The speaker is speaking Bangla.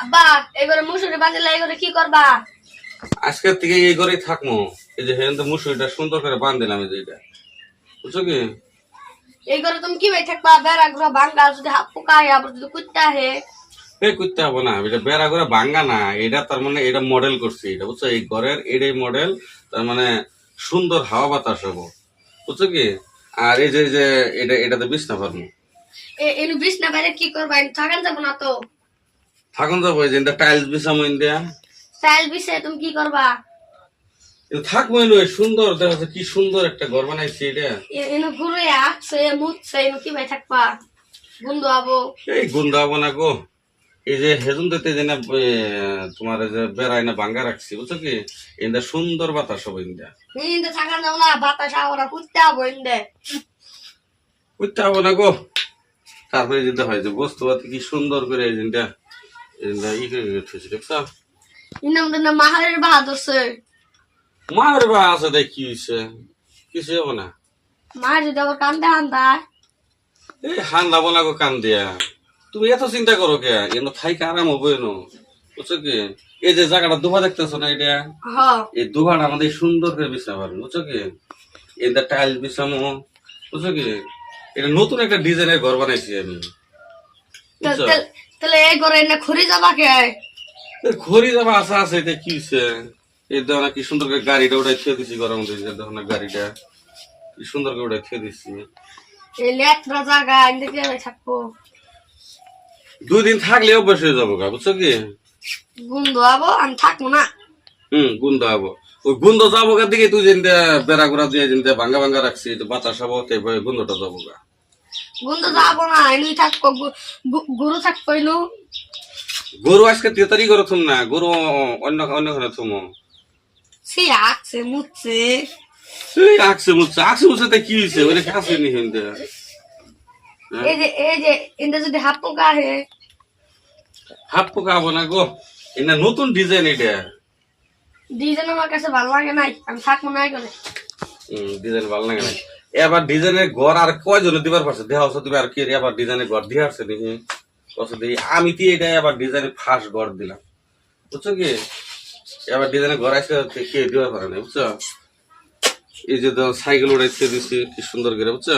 আব্বা এবারে মুসুরি বাজলে এবারে কি করবা? আজকের থেকে এই ঘরেই থাকবো। এই যে হেন তো মুসুরিটা সুন্দর করে বাঁধ দিলাম, এই যে এটা বুঝছো কি? এই ঘরে তুমি কি ভাই থাকবা? বেড়া গুড়া ভাঙ্গা যদি হাত পোকায় আবার যদি কুত্তা হে এই করতে হবে না, এটা বেড়া করে ভাঙ্গা না, এটা তার মানে এটা মডেল করছি, এটা বুঝছো, এই ঘরের এটাই মডেল। তার মানে সুন্দর হাওয়া বাতাস হবো, বুঝছো কি? আর এই যে এটা এটাতে বিছনা পারবো। এনু বিষ না বাইরে কি করবা? এনু থাকান যাবো না তো। থাকুন যাবো, এই যে টাইলস বিছামো ইন্ডিয়া। স্টাইল বিষে তুমি কি করবা? থাকবো এলো, সুন্দর দেখা যাচ্ছে, কি সুন্দর একটা ঘর বানাইছি এটা। এনু ঘুরে আসছে মুছছে এনু কি ভাই থাকবা? বন্ধু আবো এই গন্ধ হবো না গো। এই যে হেজুন দিতে যে না তোমার এই যে বেড়াই না ভাঙ্গা রাখছি, বুঝছো কি? ইন্দা সুন্দর বাতাস হবে ইন্দা। ইন্দে থাকান যাবো না, বাতাস আওরা কুত্তা আবো ইন্দে। করতে হবো না গো। তারপরে যেতে হয় যে বস্তু পাতি কি সুন্দর করে এই জিনটা ই করে রেখেছি, দেখছো? ইনাম দিন মাহারের বাহাদুরছে। মায়ের বা আছে দেখ কি হয়েছে, কিছু হবো না। মা যদি আবার কান্দে আন্দা এই হান্দা বলা গো কান দিয়া, তুমি এত চিন্তা করো কে? এনো থাইকে আরাম হবো এনো, বুঝছো কি? এই যে জায়গাটা দুভা দেখতেছো না, এটা হ এই দুভাটা আমাদের সুন্দর করে বিছানা পারবে, বুঝছো কি? এটা টাইলস বিছামো, বুঝছো কি? এটা নতুন একটা ডিজাইনের ঘর বানাইছি আমি, বুঝছো? তাহলে এই ঘরে এনে খুঁড়ি যাবা কে? ঘড়ি যাবা আশা আছে, এটা কি হচ্ছে? এই দেখো না কি সুন্দর করে গাড়িটা ওটাই খেয়ে দিচ্ছি ঘরের মধ্যে, দেখো না গাড়িটা কি সুন্দর করে ওটাই খেয়ে দিচ্ছি। এই লেটরা জায়গা ইন্দে কে থাকবো? 2 দিন থাকলে অভ্যাস হয়ে যাবো গা, বুঝছো কি? বন্ধু আবো আমি থাকবো না। গুন্দ হবো। ওই গুন্দ যাবো গা দিকে তুই যেনটা বেড়া গোড়া দিয়ে যেনটা ভাঙ্গা ভাঙ্গা রাখছি, বাতাস হবো, তাই গুন্দটা যাবো গা। বন্ধু যাবো না, এনুই থাকবো। গরু থাকবো এনু। গরু আজকে তেতারি করে থুম না, গরু অন্য অন্য ঘরে থুমো। সে আসছে মুছছে। এই আকছে মুছে তাই কি হয়েছে? ওইটা কাছে নি হিন্দে। এই যে এনতে যদি হাত পোকা হে হাত পোকা হবো না গো, এটা নতুন ডিজাইন এটা। ডিজাইন আমার কাছে ভালো লাগে নাই, আমি থাকবো না করে। ডিজাইন ভালো লাগে না। এবার ডিজাইনের ঘর আর কয়জনে দিবার পারছে? দেহ তুমি আর কি এবার ডিজাইনের ঘর দিয়ে আসছে দেখি, কষ্ট দেখি। আমি তো এটা এবার ডিজাইনের ফার্স্ট ঘর দিলাম, বুঝছো কি? এবার ডিজাইনের ঘর আসছে কে দিবার পারে না, বুঝছো? এই যে সাইকেল উড়াইতে দিচ্ছি কি সুন্দর করে, বুঝছো?